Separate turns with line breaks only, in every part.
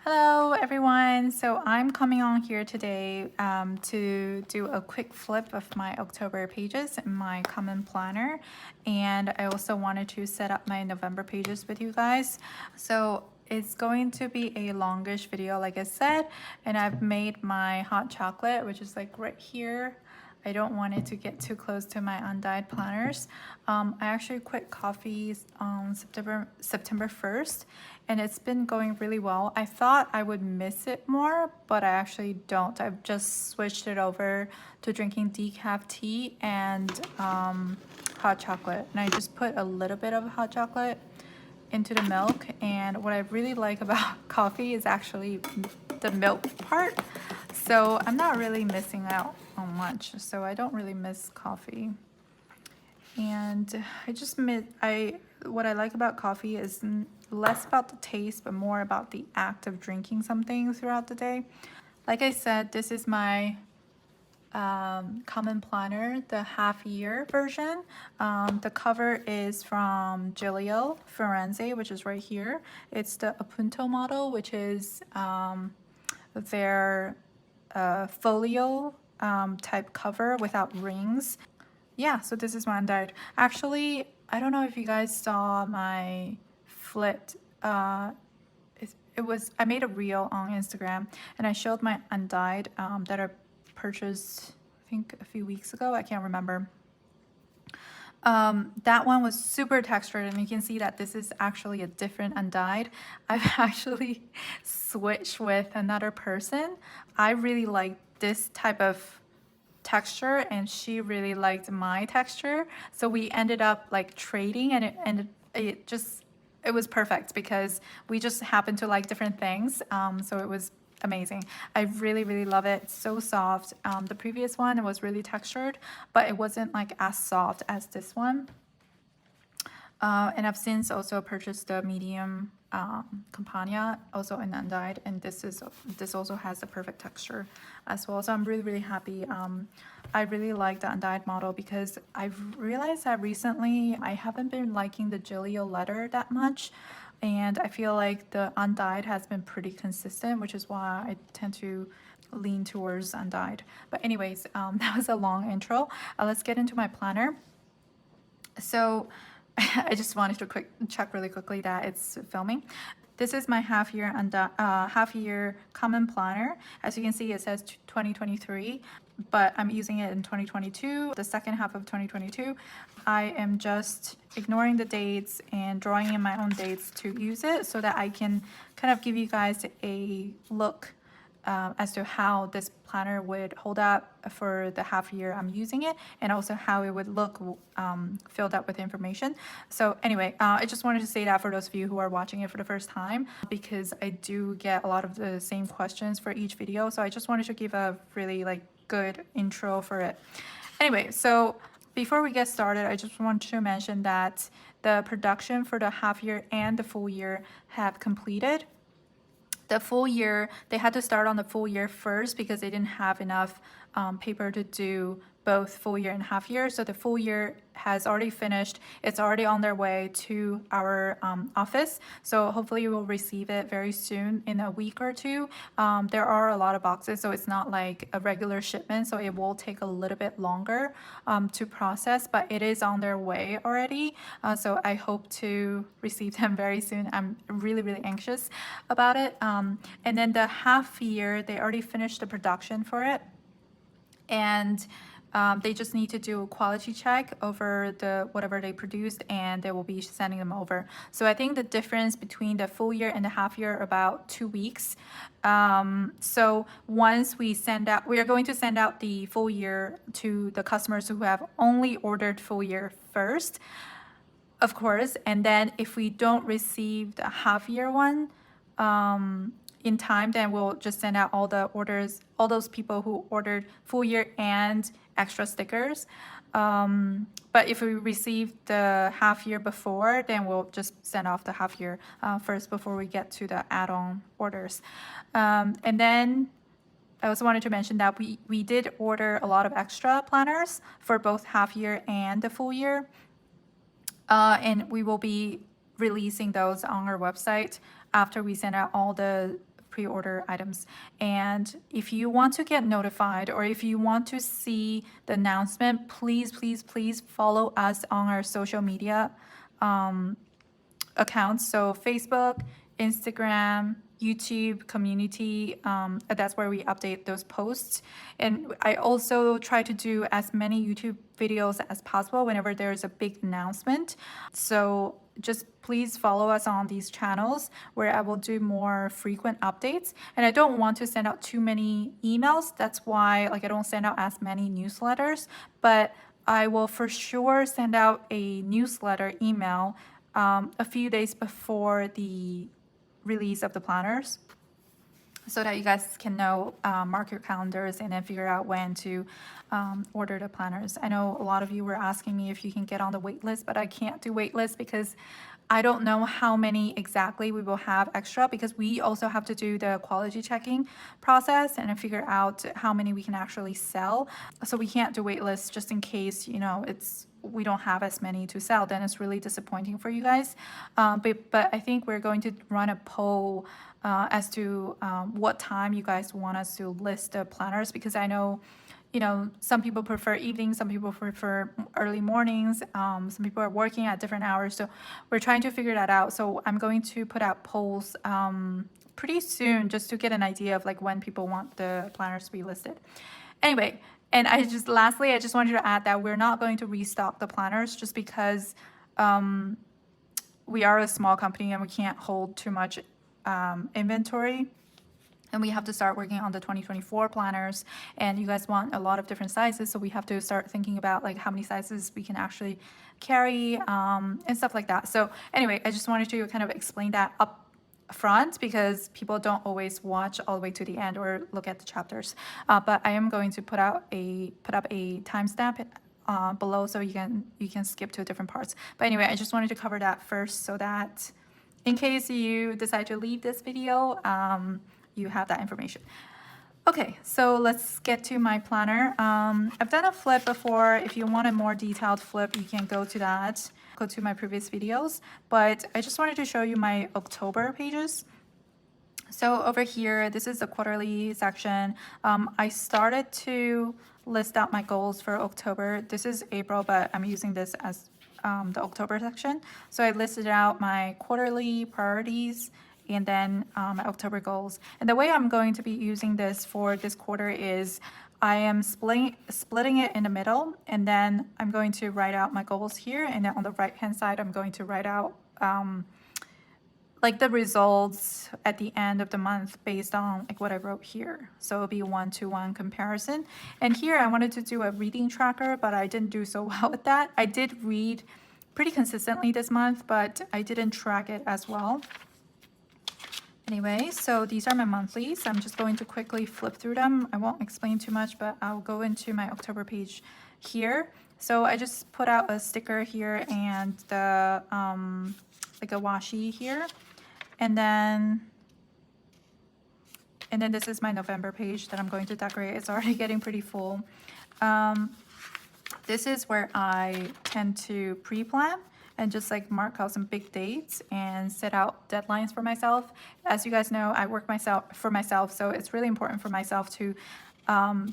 Hello everyone, so I'm coming on here today to do a quick flip of my October pages in my common planner, and I also wanted to set up my November pages with you guys. So it's going to be a longish video like I said, and I've made my hot chocolate, which is like right here. I don't want it to get too close to my undyed planners. I actually quit coffee on September 1st, and it's been going really well. I thought I would miss it more, but I actually don't. I've just switched it over to drinking decaf tea and hot chocolate. And I just put a little bit of hot chocolate into the milk. And what I really like about coffee is actually the milk part. So I'm not really missing out on much. So I don't really miss coffee. And what I like about coffee is less about the taste, but more about the act of drinking something throughout the day. Like I said, this is my common planner, the half year version. The cover is from Giulio Firenze, which is right here. It's the Appunto model, which is their folio type cover without rings. Yeah, so this is my undyed. Actually, I don't know if you guys saw my flipped. I made a reel on Instagram and I showed my undyed that I purchased, I think a few weeks ago. I can't remember. That one was super textured, and you can see that this is actually a different undyed. I've actually switched with another person. I really like this type of texture and she really liked my texture, so we ended up like trading, and it was perfect because we just happened to like different things. So it was amazing. I really love it. It's so soft. The previous one, it was really textured, but it wasn't like as soft as this one. And I've since also purchased the medium Campania, also in undyed, and this also has the perfect texture as well. So I'm really happy. I really like the undyed model because I've realized that recently I haven't been liking the Giulio leather that much, and I feel like the undyed has been pretty consistent, which is why I tend to lean towards undyed. But anyways, that was a long intro. Let's get into my planner. So I just wanted to check really quickly that it's filming. This is my half year common planner. As you can see, it says 2023, but I'm using it in 2022, the second half of 2022. I am just ignoring the dates and drawing in my own dates to use it so that I can kind of give you guys a look as to how this planner would hold up for the half year I'm using it, and also how it would look filled up with information. So anyway, I just wanted to say that for those of you who are watching it for the first time, because I do get a lot of the same questions for each video. So I just wanted to give a really good intro for it. Anyway, so before we get started, I just want to mention that the production for the half year and the full year have completed. The full year, they had to start on the full year first because they didn't have enough paper to do both full year and half year. So the full year has already finished. It's already on their way to our office. So hopefully you will receive it very soon, in a week or two. There are a lot of boxes, so it's not like a regular shipment. So it will take a little bit longer to process, but it is on their way already. So I hope to receive them very soon. I'm really anxious about it. And then the half year, they already finished the production for it. And they just need to do a quality check over whatever they produced, and they will be sending them over. So I think the difference between the full year and the half year are about 2 weeks. So once we are going to send out the full year to the customers who have only ordered full year first, of course. And then if we don't receive the half year one in time, then we'll just send out all the orders, all those people who ordered full year and extra stickers. But if we receive the half year before, then we'll just send off the half year first before we get to the add-on orders. And then I also wanted to mention that we did order a lot of extra planners for both half year and the full year. And we will be releasing those on our website after we send out all the pre-order items. And if you want to get notified or if you want to see the announcement, please, please, please follow us on our social media accounts. So Facebook, Instagram, YouTube, community, that's where we update those posts. And I also try to do as many YouTube videos as possible whenever there's a big announcement. So just please follow us on these channels where I will do more frequent updates. And I don't want to send out too many emails. That's why I don't send out as many newsletters, but I will for sure send out a newsletter email a few days before the release of the planners, so that you guys can know, mark your calendars, and then figure out when to order the planners. I know a lot of you were asking me if you can get on the wait list, but I can't do wait list because I don't know how many exactly we will have extra, because we also have to do the quality checking process and figure out how many we can actually sell. So we can't do wait lists just in case, we don't have as many to sell. Then it's really disappointing for you guys. But I think we're going to run a poll as to what time you guys want us to list the planners, because I know, some people prefer evenings, some people prefer early mornings, some people are working at different hours. So we're trying to figure that out. So I'm going to put out polls pretty soon just to get an idea of when people want the planners to be listed. Anyway, and lastly, I just wanted to add that we're not going to restock the planners just because we are a small company and we can't hold too much inventory. And we have to start working on the 2024 planners, and you guys want a lot of different sizes, so we have to start thinking about how many sizes we can actually carry and stuff like that. So anyway, I just wanted to kind of explain that up front because people don't always watch all the way to the end or look at the chapters. But I am going to put up a timestamp below so you can skip to different parts. But anyway, I just wanted to cover that first so that in case you decide to leave this video, you have that information. Okay, so let's get to my planner. I've done a flip before. If you want a more detailed flip, you can go to that. Go to my previous videos. But I just wanted to show you my October pages. So over here, this is the quarterly section. I started to list out my goals for October. This is April, but I'm using this as the October section. So I listed out my quarterly priorities and then my October goals. And the way I'm going to be using this for this quarter is I am splitting it in the middle, and then I'm going to write out my goals here, and then on the right hand side I'm going to write out the results at the end of the month based on what I wrote here. So it'll be a 1-to-1 comparison. And here I wanted to do a reading tracker, but I didn't do so well with that. I did read pretty consistently this month, but I didn't track it as well. Anyway, so these are my monthlies. I'm just going to quickly flip through them. I won't explain too much, but I'll go into my October page here. So I just put out a sticker here and the a washi here. And then this is my November page that I'm going to decorate. It's already getting pretty full. This is where I tend to pre-plan and just mark out some big dates and set out deadlines for myself. As you guys know, I work for myself, so it's really important for myself to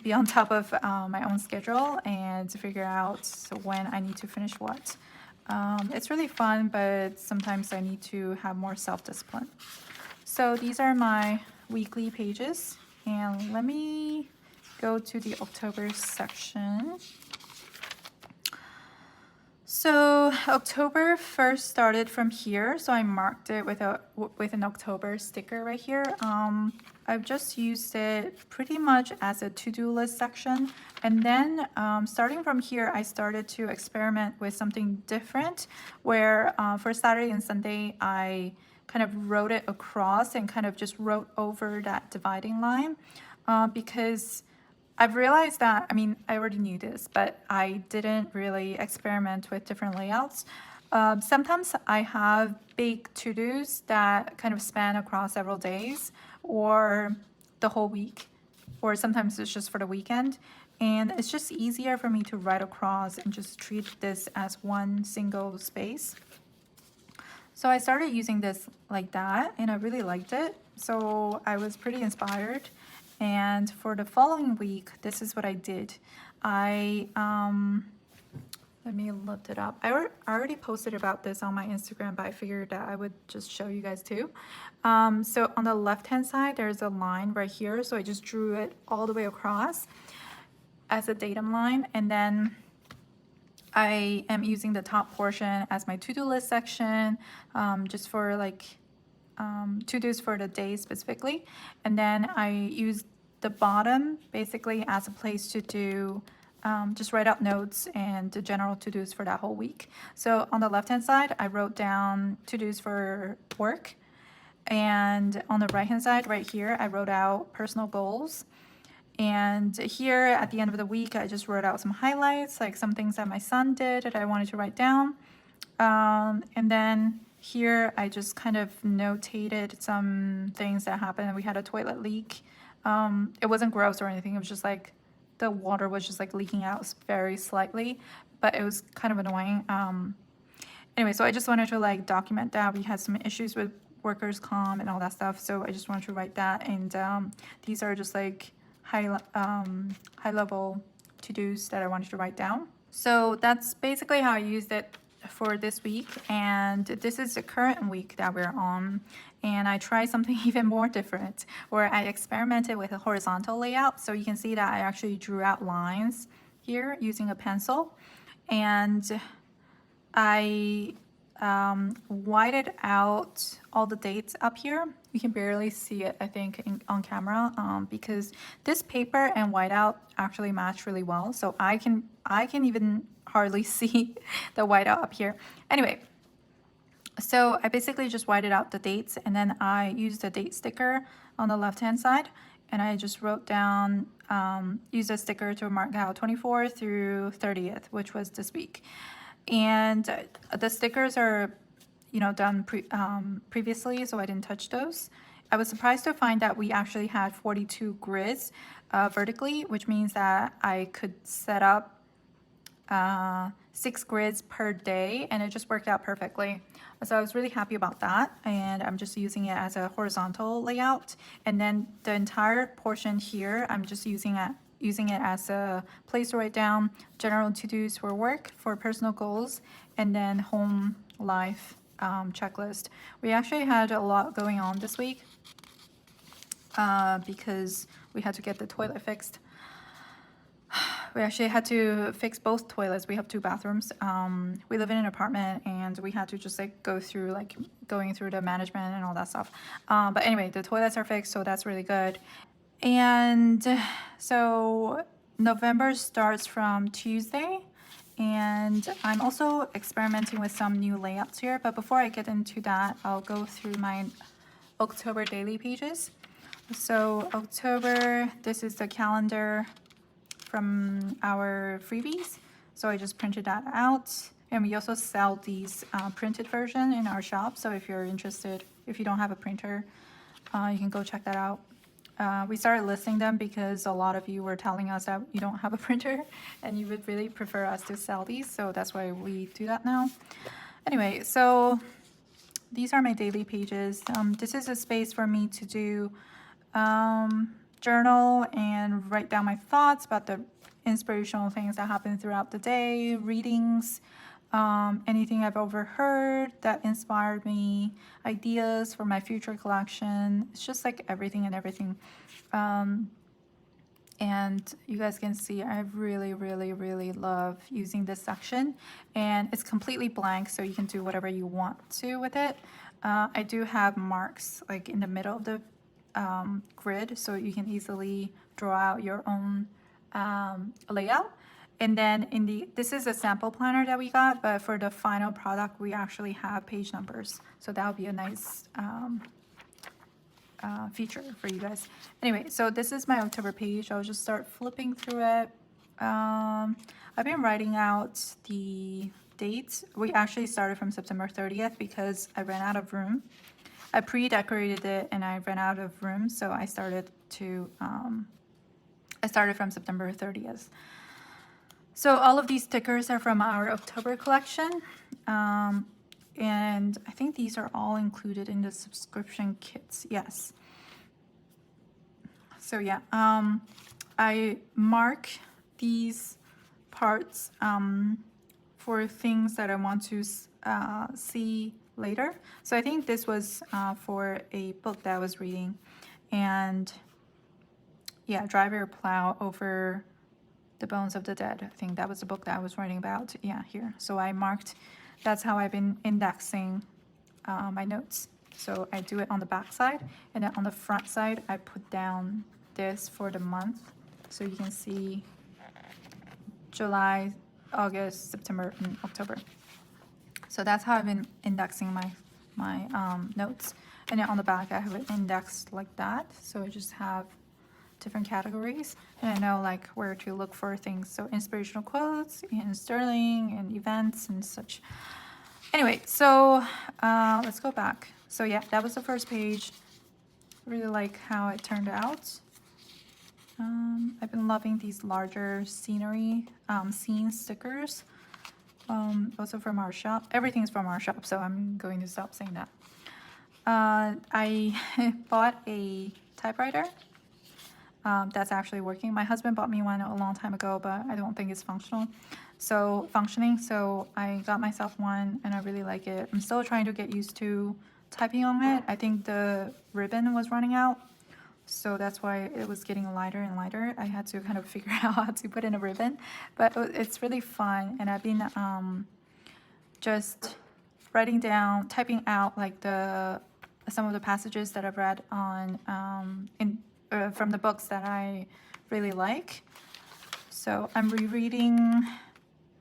be on top of my own schedule and to figure out when I need to finish what. It's really fun, but sometimes I need to have more self-discipline. So these are my weekly pages, and let me go to the October section. So October first started from here, so I marked it with an October sticker right here. I've just used it pretty much as a to-do list section, and then starting from here, I started to experiment with something different, where for Saturday and Sunday, I kind of wrote it across and kind of just wrote over that dividing line, because I've realized that, I already knew this, but I didn't really experiment with different layouts. Sometimes I have big to-dos that kind of span across several days or the whole week, or sometimes it's just for the weekend. And it's just easier for me to write across and just treat this as one single space. So I started using this like that, and I really liked it. So I was pretty inspired. And for the following week, this is what I did. I let me lift it up. I already posted about this on my Instagram, but I figured that I would just show you guys too. So on the left-hand side, there's a line right here. So I just drew it all the way across as a datum line. And then I am using the top portion as my to-do list section, just for like to-dos for the day specifically. And then I use the bottom basically as a place to do just write out notes and the general to-dos for that whole week. So on the left-hand side, I wrote down to-dos for work. And on the right-hand side, right here, I wrote out personal goals. And here at the end of the week, I just wrote out some highlights, like some things that my son did that I wanted to write down. And then here I just kind of notated some things that happened. We had a toilet leak. It wasn't gross or anything. It was just like the water was just like leaking out very slightly, but it was kind of annoying. Anyway, so I just wanted to like document that. We had some issues with workers' comp and all that stuff. So I just wanted to write that. And these are just like high level to-dos that I wanted to write down. So that's basically how I used it for this week, and this is the current week that we're on, and I tried something even more different where I experimented with a horizontal layout. So you can see that I actually drew out lines here using a pencil, and I whited out all the dates up here. You can barely see it, I think, on camera, because this paper and whiteout actually match really well. So I can even hardly see the whiteout up here. Anyway, so I basically just whited out the dates, and then I used a date sticker on the left-hand side, and I just wrote down, used a sticker to mark out 24th through 30th, which was this week. And the stickers are, done previously, so I didn't touch those. I was surprised to find that we actually had 42 grids vertically, which means that I could set up 6 grids per day, and it just worked out perfectly. So I was really happy about that, and I'm just using it as a horizontal layout. And then the entire portion here, I'm just using it as a place to write down general to-dos for work, for personal goals, and then home life checklist. We actually had a lot going on this week because we had to get the toilet fixed. We actually had to fix both toilets. We have 2 bathrooms. We live in an apartment, and we had to just like going through the management and all that stuff. But anyway, the toilets are fixed, so that's really good. And so November starts from Tuesday, and I'm also experimenting with some new layouts here. But before I get into that, I'll go through my October daily pages. So October, this is the calendar from our freebies. So I just printed that out. And we also sell these printed version in our shop. So if you're interested, if you don't have a printer, you can go check that out. We started listing them because a lot of you were telling us that you don't have a printer and you would really prefer us to sell these. So that's why we do that now. Anyway, so these are my daily pages. This is a space for me to do journal and write down my thoughts about the inspirational things that happen throughout the day, readings, anything I've overheard that inspired me, ideas for my future collection. It's just like everything and everything. And you guys can see I really, really, really love using this section, and it's completely blank, so you can do whatever you want to with it. I do have marks like in the middle of the grid, so you can easily draw out your own layout. And then this is a sample planner that we got, but for the final product, we actually have page numbers. So that would be a nice feature for you guys. Anyway, so this is my October page. I'll just start flipping through it. I've been writing out the dates. We actually started from September 30th because I ran out of room. I pre-decorated it and I ran out of room, so I started from September 30th. So all of these stickers are from our October collection. And I think these are all included in the subscription kits. Yes. So yeah, I mark these parts for things that I want to see later. So I think this was for a book that I was reading, and yeah, Drive Your Plow Over the Bones of the Dead. I think that was the book that I was writing about. Yeah, here. So I marked, that's how I've been indexing my notes. So I do it on the back side, and then on the front side, I put down this for the month. So you can see July, August, September, and October. So that's how I've been indexing my notes. And then on the back, I have it indexed like that. So I just have different categories, and I know like where to look for things. So inspirational quotes and sterling and events and such. Anyway, so let's go back. So yeah, that was the first page. Really like how it turned out. I've been loving these larger scenery scene stickers. Also from our shop. Everything's from our shop, so I'm going to stop saying that. I bought a typewriter that's actually working. My husband bought me one a long time ago, but I don't think it's functioning. So I got myself one, and I really like it. I'm still trying to get used to typing on it. I think the ribbon was running out, so that's why it was getting lighter and lighter. I had to kind of figure out how to put in a ribbon, but it's really fun. And I've been just writing down, typing out like some of the passages that I've read on from the books that I really like. So I'm rereading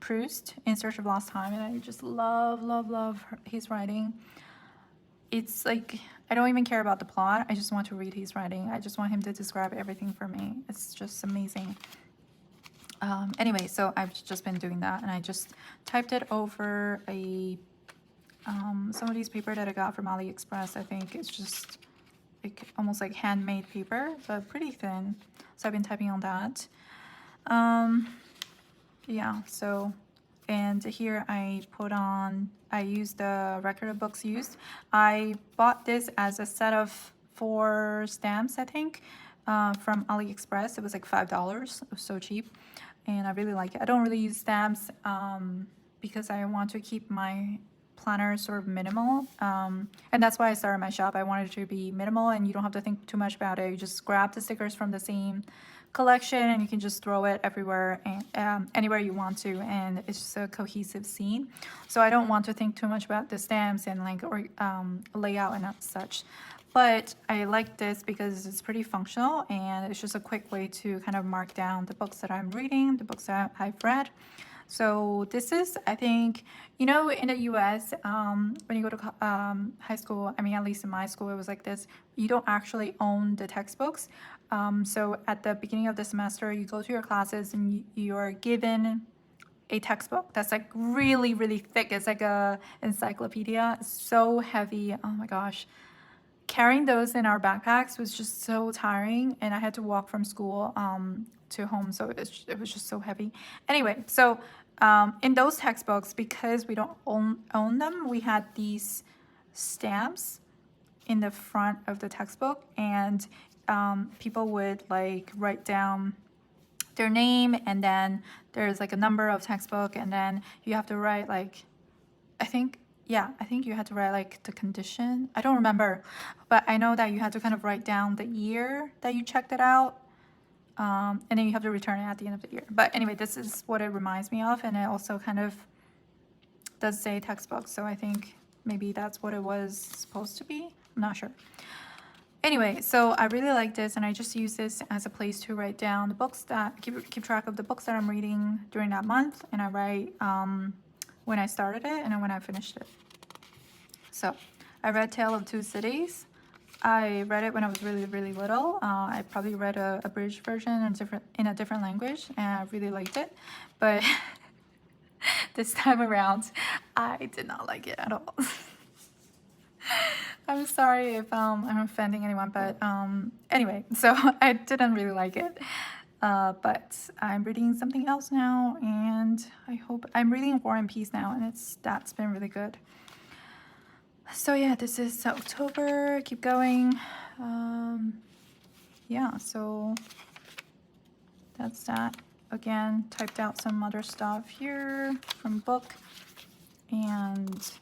Proust, In Search of Lost Time, and I just love his writing. It's like, I don't even care about the plot. I just want to read his writing. I just want him to describe everything for me. It's just amazing. Anyway, so I've just been doing that, and I just typed it over some of these paper that I got from AliExpress. I think it's just like almost like handmade paper, but pretty thin. So I've been typing on that. Yeah, so, and here I use the record of books used. I bought this as a set of 4 stamps, I think, from AliExpress. It was like $5. It was so cheap, and I really like it. I don't really use stamps because I want to keep my planner sort of minimal, and that's why I started my shop. I wanted it to be minimal, and you don't have to think too much about it. You just grab the stickers from the same collection, and you can just throw it everywhere and anywhere you want to, and it's just a cohesive scene. So I don't want to think too much about the stamps and like layout and such. But I like this because it's pretty functional, and it's just a quick way to kind of mark down the books that I'm reading, the books that I've read. So this is, I think, in the US, when you go to high school, I mean, at least in my school, it was like this. You don't actually own the textbooks. So at the beginning of the semester, you go to your classes, and you're given a textbook that's like really, really thick. It's like a encyclopedia. It's so heavy. Oh my gosh. Carrying those in our backpacks was just so tiring, and I had to walk from school to home, so it was just so heavy. Anyway, so in those textbooks, because we don't own them, we had these stamps in the front of the textbook, and people would like write down their name, and then there's like a number of textbook, and then you have to write like, I think you had to write like the condition. I don't remember, but I know that you had to kind of write down the year that you checked it out, and then you have to return it at the end of the year. But anyway, this is what it reminds me of, and it also kind of does say textbook, so I think maybe that's what it was supposed to be. I'm not sure. Anyway, so I really like this, and I just use this as a place to write down the books that keep track of the books that I'm reading during that month, and I write when I started it and then when I finished it. So I read Tale of Two Cities. I read it when I was really, really little. I probably read a abridged version in a different language, and I really liked it. But this time around, I did not like it at all. I'm sorry if I'm offending anyone, but anyway, so I didn't really like it. But I'm reading something else now, and I hope I'm reading War and Peace now, and that's been really good. So yeah, this is October. Keep going. Yeah, so that's that. Again, typed out some other stuff here from book, and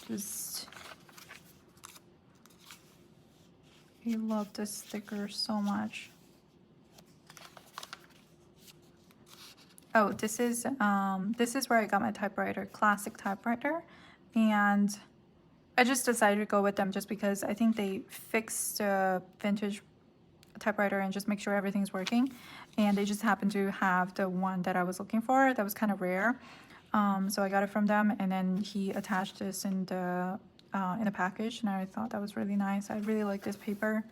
just, I love this sticker so much. Oh, this is where I got my typewriter, classic typewriter, and I just decided to go with them just because I think they fixed the vintage typewriter and just make sure everything's working, and they just happened to have the one that I was looking for that was kind of rare. So I got it from them, and then he attached this in a package, and I thought that was really nice. I really like this paper,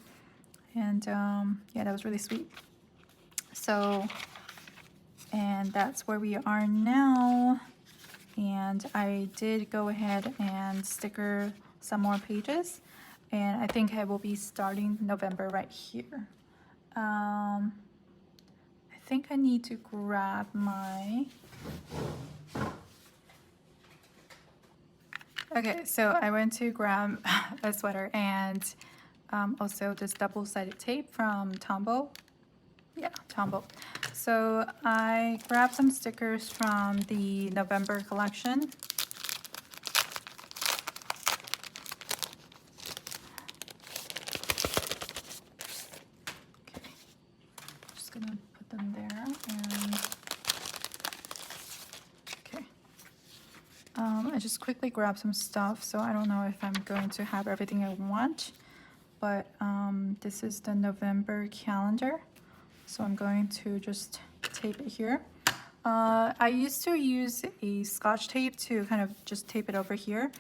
and yeah, that was really sweet. So, and that's where we are now, and I did go ahead and sticker some more pages, and I think I will be starting November right here. I think I need to grab my... Okay, so I went to grab a sweater and also this double-sided tape from Tombow. Yeah, Tombow. So I grabbed some stickers from the November collection. Okay, just gonna put them there, and okay. I just quickly grabbed some stuff, so I don't know if I'm going to have everything I want, but this is the November calendar, so I'm going to just tape it here. I used to use a Scotch tape to kind of just tape it over here,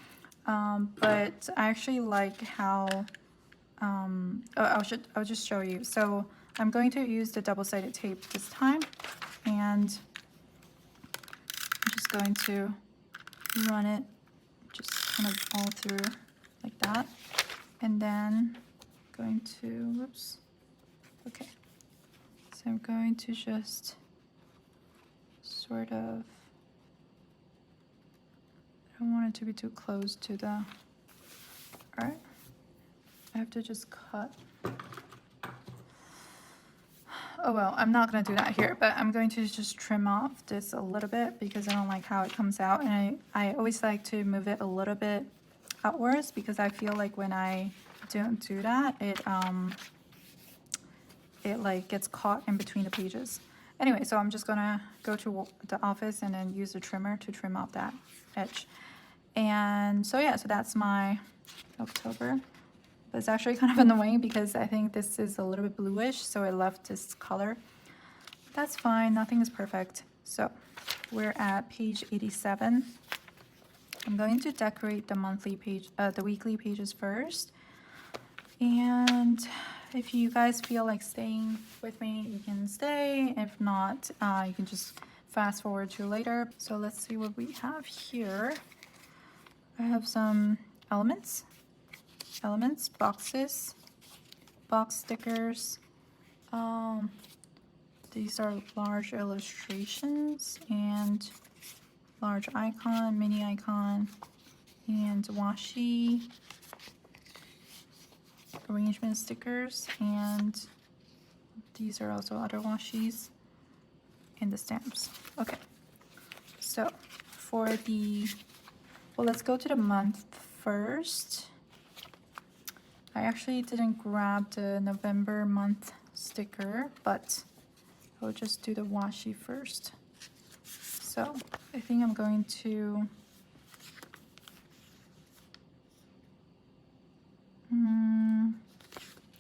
but I actually like how, I'll just show you. So I'm going to use the double-sided tape this time, and I'm just going to run it just kind of all through like that, and then going to, whoops, okay, so I'm going to just sort of, I don't want it to be too close to the, all right, I have to just cut. Oh well, I'm not going to do that here, but I'm going to just trim off this a little bit because I don't like how it comes out, and I always like to move it a little bit outwards because I feel like when I don't do that, it like gets caught in between the pages. Anyway, so I'm just gonna go to the office and then use the trimmer to trim off that edge. And so yeah, so that's my October. But it's actually kind of annoying because I think this is a little bit bluish, so it left this color. That's fine, nothing is perfect. So we're at page 87. I'm going to decorate the monthly page, the weekly pages first. And if you guys feel like staying with me, you can stay. If not, you can just fast forward to later. So let's see what we have here. I have some elements, boxes, box stickers. These are large illustrations and large icon, mini icon, and washi, arrangement stickers, and these are also other washis, and the stamps. Okay, so for the, well, let's go to the month first. I actually didn't grab the November month sticker, but I'll just do the washi first. So I think I'm going to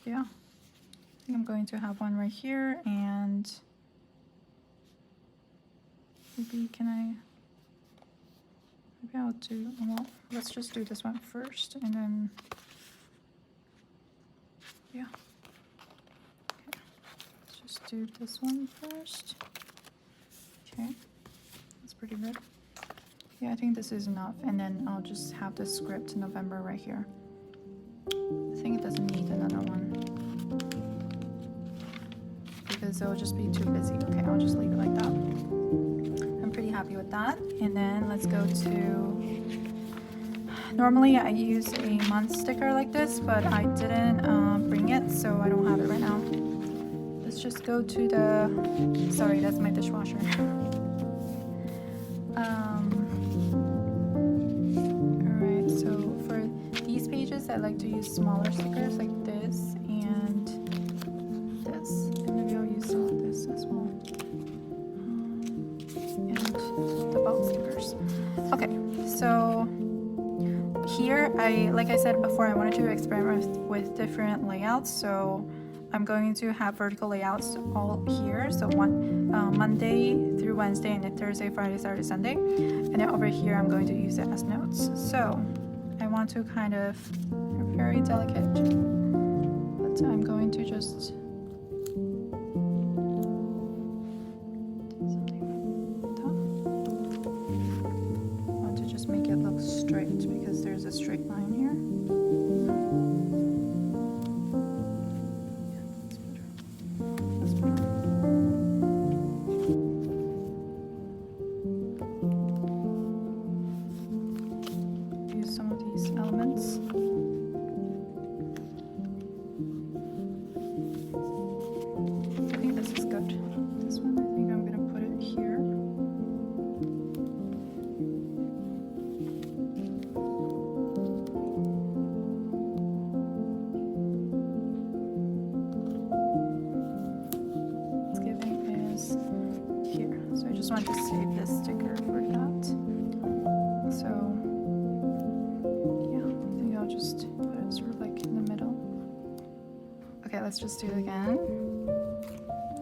yeah, I think I'm going to have one right here, and maybe maybe I'll do, well, let's just do this one first, and then yeah, okay, let's just do this one first. Okay, that's pretty good. Yeah, I think this is enough, and then I'll just have the script November right here. I think it doesn't need another one because it'll just be too busy. Okay, I'll just leave it like that. I'm pretty happy with that. And then let's go to Normally I use a month sticker like this, but I didn't bring it, so I don't have it right now. Let's just go to the, sorry, that's my dishwasher. Alright, so for these pages I like to use smaller stickers like this and this. And maybe I'll use some of this as well. And the box stickers. Okay, so here, like I said before, I wanted to experiment with different layouts. So I'm going to have vertical layouts all here. So Monday through Wednesday, and then Thursday, Friday, Saturday, Sunday. And then over here, I'm going to use it as notes. So I want to kind of, very delicate, but I'm going to just make it look straight because there's a straight line here. Yeah, that's better. Use some of these elements. I think this is good. This one, I think I'm gonna put it here. I just want to save this sticker for that. So yeah, I think I'll just put it sort of like in the middle. Okay, let's just do it again.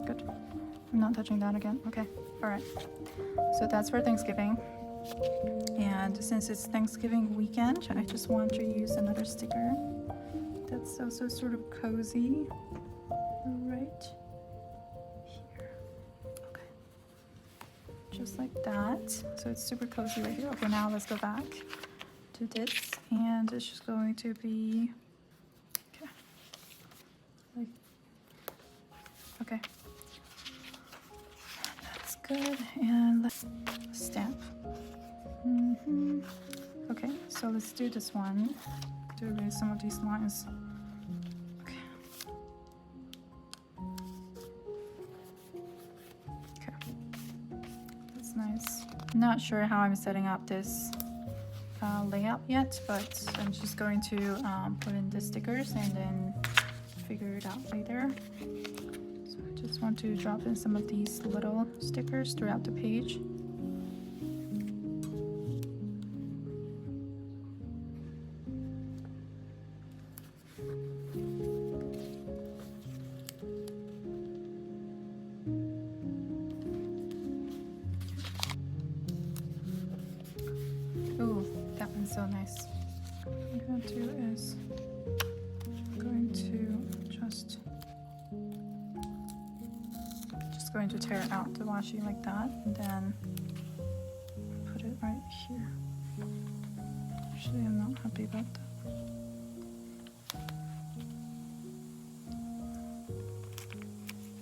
Good. I'm not touching that again. Okay, all right. So that's for Thanksgiving. And since it's Thanksgiving weekend, I just want to use another sticker that's also sort of cozy. Right. Just like that. So it's super cozy right here. Okay, now let's go back to this, and it's just going to be okay. That's good. And let's stamp. Okay, so let's do this one. Do erase some of these lines. Nice. Not sure how I'm setting up this layout yet, but I'm just going to put in the stickers and then figure it out later. So I just want to drop in some of these little stickers throughout the page. So nice. What I'm going to do is I'm going to just going to tear out the washi like that and then put it right here. Actually, I'm not happy about that.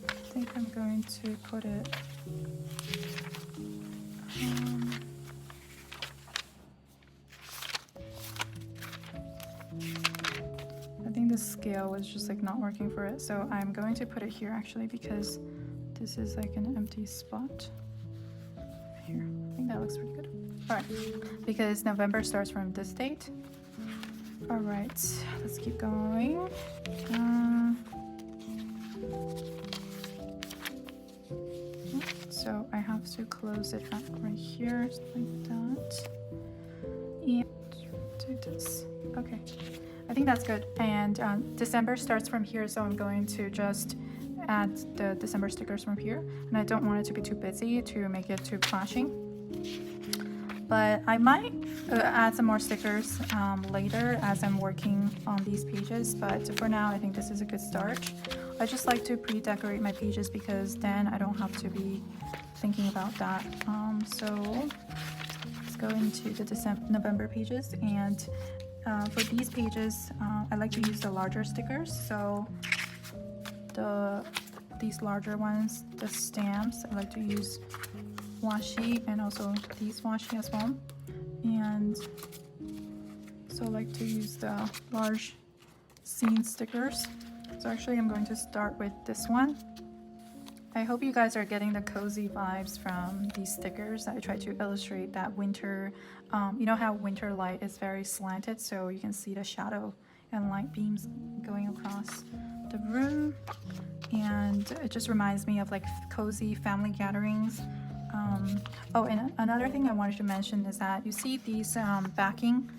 I think I'm going to put it I think the scale was just like not working for it, so I'm going to put it here actually because this is like an empty spot here. I think that looks pretty good. All right, because November starts from this date. All right, let's keep going. So I have to close it up right here, like that. And do this. Okay, I think that's good. And December starts from here, so I'm going to just add the December stickers from here. And I don't want it to be too busy to make it too clashing. But I might add some more stickers later as I'm working on these pages. But for now, I think this is a good start. I just like to pre-decorate my pages because then I don't have to be thinking about that. So let's go into the November pages. And for these pages, I like to use the larger stickers. So these larger ones, the stamps, I like to use washi and also these washi as well. And also like to use the large scene stickers. So actually I'm going to start with this one. I hope you guys are getting the cozy vibes from these stickers. I try to illustrate that winter, you know how winter light is very slanted, so you can see the shadow and light beams going across the room. And it just reminds me of like cozy family gatherings. Oh, and another thing I wanted to mention is that you see these backing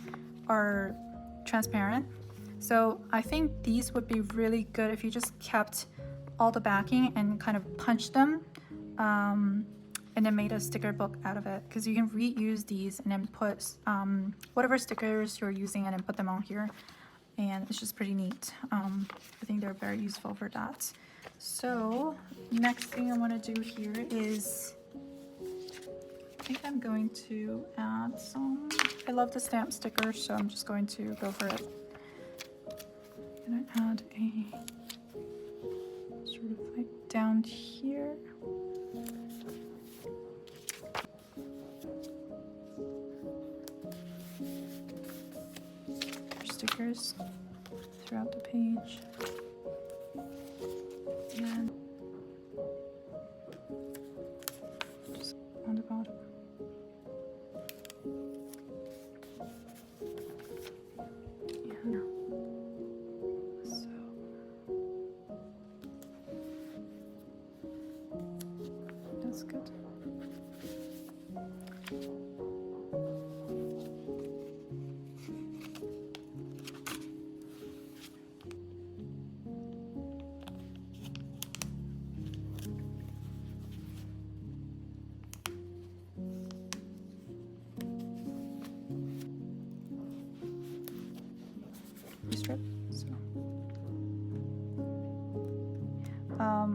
are transparent. So I think these would be really good if you just kept all the backing and kind of punched them and then made a sticker book out of it, because you can reuse these and then put whatever stickers you're using and then put them on here, and it's just pretty neat. I think they're very useful for that. So next thing I want to do here is, I think I'm going to add some, I love the stamp stickers, so I'm just going to go for it. I'm gonna add a sort of like down here. Stickers throughout the page. And just on the bottom. Yeah. So that's good. Strip. So,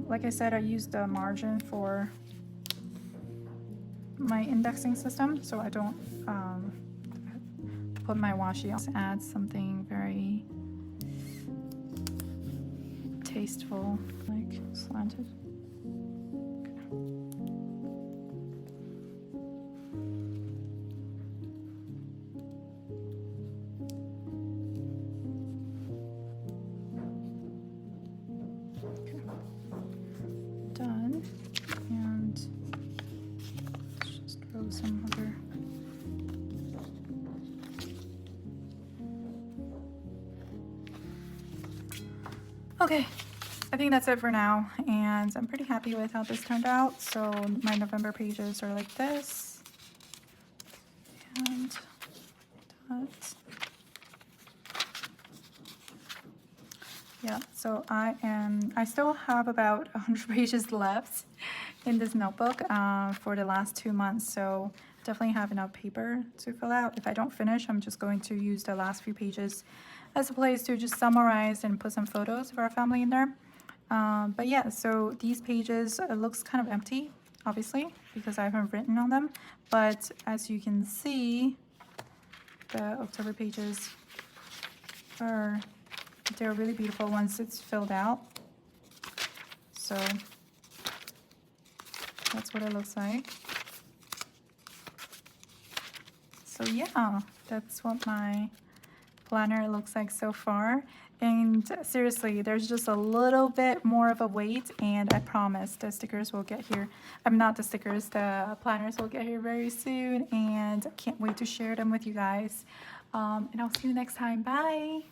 like I said, I used the margin for my indexing system, so I don't put my washi. Also add something very tasteful, like slanted. Done, and let's just throw some other. Okay, I think that's it for now, and I'm pretty happy with how this turned out. So my November pages are like this, and that. Yeah, so I still have about 100 pages left in this notebook for the last 2 months, so definitely have enough paper to fill out. If I don't finish, I'm just going to use the last few pages as a place to just summarize and put some photos of our family in there. But yeah, so these pages, it looks kind of empty, obviously, because I haven't written on them. But as you can see, the October pages they're really beautiful once it's filled out. So that's what it looks like. So yeah, that's what my planner looks like so far. And seriously, there's just a little bit more of a wait, and I promise the stickers will get here. I'm not the stickers, the planners will get here very soon, and I can't wait to share them with you guys. And I'll see you next time. Bye.